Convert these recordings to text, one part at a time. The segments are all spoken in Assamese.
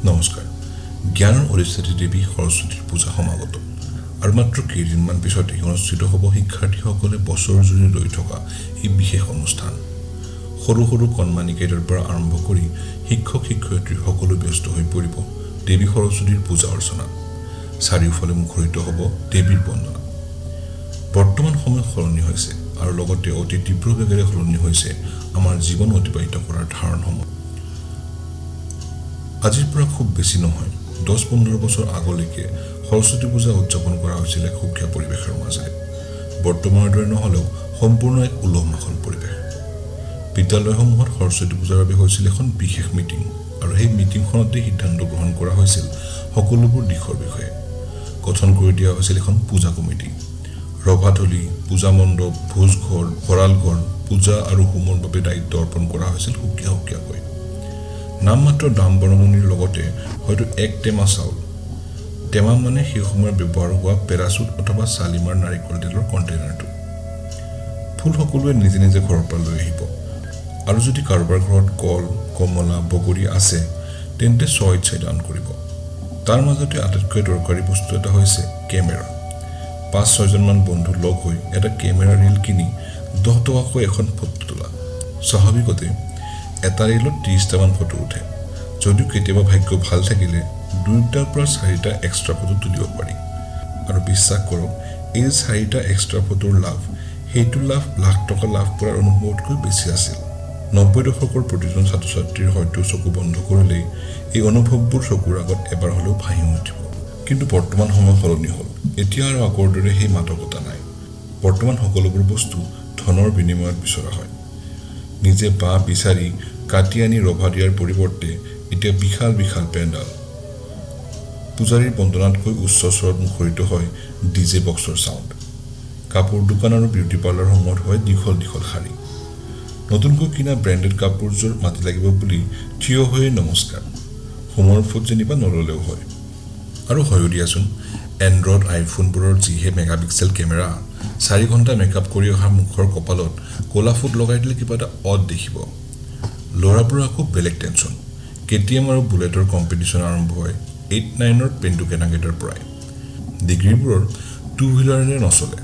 নমস্কাৰ জ্ঞানৰ অধিষ্ঠাত্ৰী দেৱী সৰস্বতীৰ পূজা সমাগত আৰু মাত্ৰ কেইদিনমান পিছতে অনুষ্ঠিত হ'ব শিক্ষাৰ্থীসকলে বছৰ জুৰি ৰৈ থকা এই বিশেষ অনুষ্ঠান সৰু সৰু কণমানি কেইটাৰ পৰা আৰম্ভ কৰি শিক্ষক শিক্ষয়িত্ৰী সকলো ব্যস্ত হৈ পৰিব দেৱী সৰস্বতীৰ পূজা অৰ্চনা চাৰিওফালে মুখৰিত হ'ব দেৱীৰ বন্দনা বৰ্তমান সময় সলনি হৈছে আৰু লগতে অতি তীব্ৰ বেগেৰে সলনি হৈছে আমাৰ জীৱন অতিবাহিত কৰাৰ ধাৰণসমূহ আজিৰ পৰা খুব বেছি নহয় 10-15 বছৰ আগলৈকে সৰস্বতী পূজা উদযাপন কৰা হৈছিল এক সুকীয়া পৰিৱেশৰ মাজেৰে বৰ্তমানৰ দৰে নহলেও সম্পূৰ্ণ এক উলহ-মাখল পৰিৱেশ বিদ্যালয়সমূহত সৰস্বতী পূজাৰ বাবে হৈছিল এখন বিশেষ মিটিং আৰু সেই মিটিংখনতে সিদ্ধান্ত গ্ৰহণ কৰা হৈছিল সকলোবোৰ দিশৰ বিষয়ে গঠন কৰি দিয়া হৈছিল এখন পূজা কমিটি ৰভাতলি পূজা মণ্ডপ ভোজঘৰ ভঁৰালঘৰ পূজা আৰু হোমৰ বাবে দায়িত্ব অৰ্পণ কৰা হৈছিল সুকীয়াকৈ নাম মাত্ৰ দাম বৰঙনিৰ লগতে হয়তো এক টেমা চাউল টেমা মানে সেই সময়ৰ ব্যৱহাৰ হোৱা পেৰাচুট অথবা চালিমাৰ নাৰিকল তেলৰ কণ্টেইনাৰটো ফুল সকলোৱে নিজে নিজে ঘৰৰ পৰা লৈ আহিব আৰু যদি কাৰোবাৰ ঘৰত কল কমলা বগৰী আছে তেন্তে 6 দান কৰিব তাৰ মাজতে আটাইতকৈ দৰকাৰী বস্তু এটা হৈছে কেমেৰা 5-6 জনমান বন্ধু লগ হৈ এটা কেমেৰা ৰীল কিনি 10 টকাকৈ এখন ফটো তোলা স্বাভাৱিকতে এটা ৰীলত 30টা মান ফটো উঠে যদিও কেতিয়াবা ভাগ্য ভাল থাকিলে 2টাৰ পৰা 4টা এক্সট্ৰা ফটো তুলিব পাৰি আৰু বিশ্বাস কৰক এই 4টা এক্সট্ৰা ফটোৰ লাভ সেইটো লাভ লাখ টকা লাভ কৰাৰ অনুভৱতকৈ বেছি আছিল 90 দশকৰ প্ৰতিজন ছাত্ৰ-ছাত্ৰীৰ হয়তো চকু বন্ধ কৰিলেই এই অনুভৱবোৰ চকুৰ আগত এবাৰ হলেও ভাহি উঠিব কিন্তু বৰ্তমান সময় সলনি হ'ল এতিয়া আৰু আগৰ দৰে সেই মাদকতা নাই বৰ্তমান সকলোবোৰ বস্তু ধনৰ বিনিময়ত বিচৰা হয় নিজে বিচাৰি কাটি আনি ৰভা দিয়াৰ পৰিৱৰ্তে এতিয়া বিশাল পেণ্ডাল পূজাৰীৰ বন্দনাতকৈ উচ্চ স্বৰত মুখৰিত হয় ডিজে বক্সৰ সাউণ্ড কাপোৰ দোকান আৰু বিউটি পাৰ্লাৰ সমূহত হয় দীঘল শাৰী নতুনকৈ কিনা ব্ৰেণ্ডেড কাপোৰযোৰ মাতি লাগিব বুলি থিয় হৈ নমস্কাৰ হোমৰ ফুট যেনিবা নললেও হয় আৰু হয়ো দিয়াচোন এণ্ড্ৰইড আইফোনবোৰৰ যিহে মেগাপিক্সেল কেমেৰা 4 ঘণ্টা মেকআপ কৰি অহা মুখৰ কপালত কোলা ফুট লগাই দিলে কিবা এটা অড দেখিব লৰাবোৰ আকৌ বেলেগ টেনচন কেটিএম আৰু বুলেটৰ কম্পিটিশন আৰম্ভ হয় 8-9ৰ পেণ্টু কেনাগেটৰ পৰাই ডিগ্ৰীবোৰৰ 2 হুইলাৰে নচলে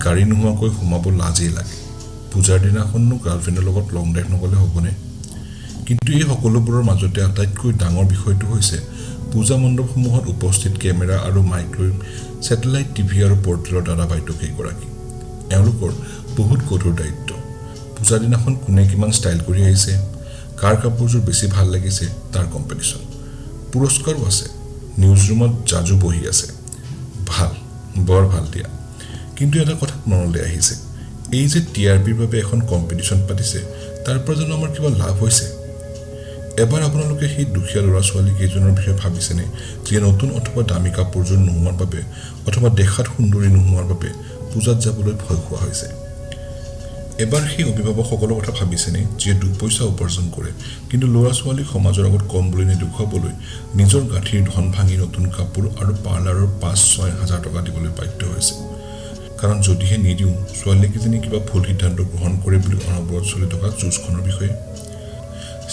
গাড়ী নোহোৱাকৈ সোমাব লাজেই লাগে পূজাৰ দিনাখনো গাৰ্লফ্ৰেণ্ডৰ লগত লং ড্ৰাইভ নগলে হ'বনে কিন্তু এই সকলোবোৰৰ মাজতে আটাইতকৈ ডাঙৰ বিষয়টো হৈছে পূজা মণ্ডপসমূহত উপস্থিত কেমেৰা আৰু মাইক্ৰ স্যাটেলাইট টিভি আৰু পৰ্টেলৰ দ্বাৰা বাইটো কেইগৰাকী এওঁলোকৰ বহুত কঠোৰ দায়িত্ব পূজা দিনাখন কোনে কিমান ষ্টাইল কৰি আহিছে কাৰ কাপোৰযোৰ বেছি ভাল লাগিছে তাৰ কম্পিটিশন পুৰস্কাৰো আছে নিউজ ৰুমত জাজু বহি আছে বৰ ভাল দিয়া কিন্তু এটা কথা মনলৈ আহিছে এই যে টিআৰপিৰ বাবে এখন কম্পিটিশন পাতিছে তাৰ পৰা জানো আমাৰ কিবা লাভ হৈছে এবাৰ আপোনালোকে সেই দুখীয়া ল'ৰা ছোৱালী কেইজনৰ বিষয়ে ভাবিছেনে যে নতুন অথবা দামী কাপোৰযোৰ নোহোৱাৰ বাবে অথবা দেখাত সুন্দৰী নোহোৱাৰ বাবে পূজাত যাবলৈ ভয় খোৱা হৈছে এবাৰ সেই অভিভাৱকসকলৰ কথা ভাবিছেনে যে 2 পইচা উপাৰ্জন কৰে কিন্তু ল'ৰা ছোৱালী সমাজৰ আগত কম বুলি নেদেখুৱাবলৈ নিজৰ গাঁঠিৰ ধন ভাঙি নতুন কাপোৰ আৰু পাৰ্লাৰৰ 5-6 হাজাৰ টকা দিবলৈ বাধ্য হৈছে কাৰণ যদিহে নিদিও ছোৱালীকেইজনী কিবা ভুল সিদ্ধান্ত গ্ৰহণ কৰে বুলি অনবৰত চলি থকা যুঁজখনৰ বিষয়ে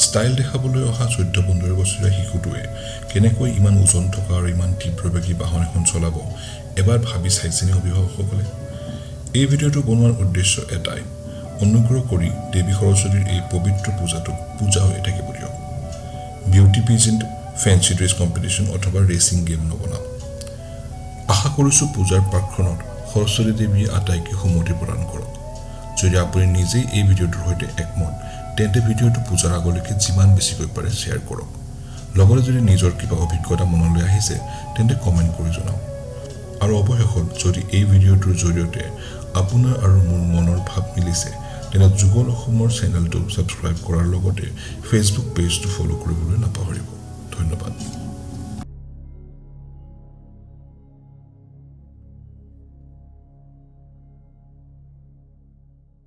ষ্টাইল দেখাবলৈ অহা 14-15 বছৰীয়া শিশুটোৱে কেনেকৈ ইমান ওজন থকা আৰু ইমান তীব্ৰবেগী বাহন এখন চলাব এবাৰ ভাবি চাইছেনে অভিভাৱকসকলে এই ভিডিঅ'টো বনোৱাৰ উদ্দেশ্য এটাই অনুগ্ৰহ কৰি দেৱী সৰস্বতীৰ এই পবিত্ৰ পূজা হৈ থাকিব দিয়ক beauty pageant fancy dress competition অথবা ৰেচিং গেম নবনাওক আশা কৰিছোঁ পূজাৰ পাৰ্কখনত সৰস্বতী দেৱীয়ে আটাইকে সুমতি প্ৰদান কৰক যদি আপুনি নিজেই এই ভিডিঅ'টোৰ সৈতে একমত তেন্তে ভিডিঅ'টো পূজাৰ আগলৈকে যিমান বেছিকৈ পাৰে শ্বেয়াৰ কৰক লগতে যদি নিজৰ কিবা অভিজ্ঞতা মনলৈ আহিছে তেন্তে কমেণ্ট কৰি জনাওক আৰু অৱশেষত যদি এই ভিডিঅ'টোৰ জৰিয়তে আপোনাৰ আৰু মোৰ মনৰ ভাৱ মিলিছে তেনে যুগল অসমৰ চেনেলটো ছাবস্ক্ৰাইব কৰাৰ লগতে ফেচবুক পেজটো ফলো কৰিবলৈ নাপাহৰিব ধন্যবাদ